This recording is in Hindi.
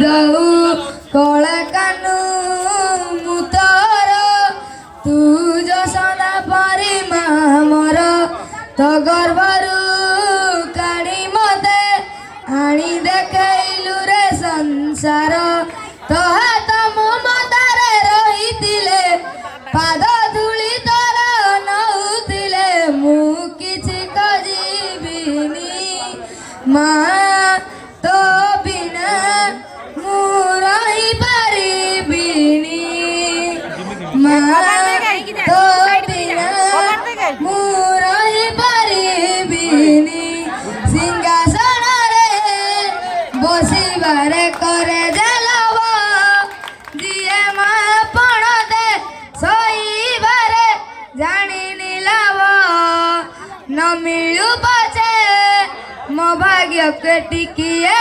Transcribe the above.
दऊ कला कानू मुतर तू जो सदा परी मामर तो गर्भरू काढ़ी मते आनी देखलु रे संसार तो हाथ मो मतारे रही पाद धूली तर नौतिले मु किछि कजिबिनी माँ तो बिना मु रही पारिबिनी माँ तो बिना मु रही पारिबिनी सिंहासन रे बसिबारे करे जलव दिए माँ पण दे सईबारे जानी नीलव न मिलू पछे मो भाग्य के टिकिए